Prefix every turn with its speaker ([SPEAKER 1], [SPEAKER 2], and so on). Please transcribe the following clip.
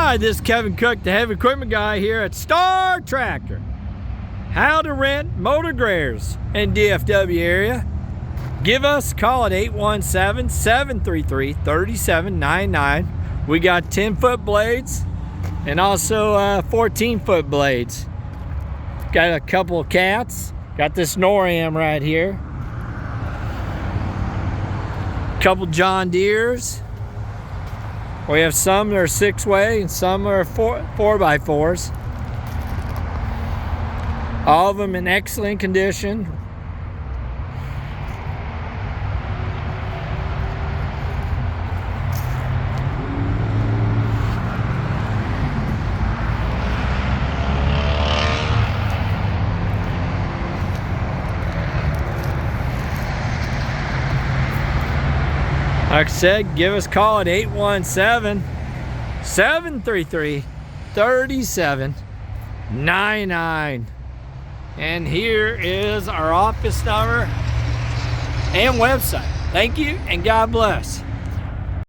[SPEAKER 1] Hi, this is Kevin Cook, the heavy equipment guy here at Star Tractor. How to rent motor graders in DFW area. Give us a call at 817-733-3799. We got 10-foot blades and also 14-foot blades. Got a couple of cats. Got this Noram right here. Couple John Deeres. We have some that are 6-way and some are 4x4s. All of them in excellent condition. Like I said, give us a call at 817-733-3799. And here is our office number and website. Thank you and God bless.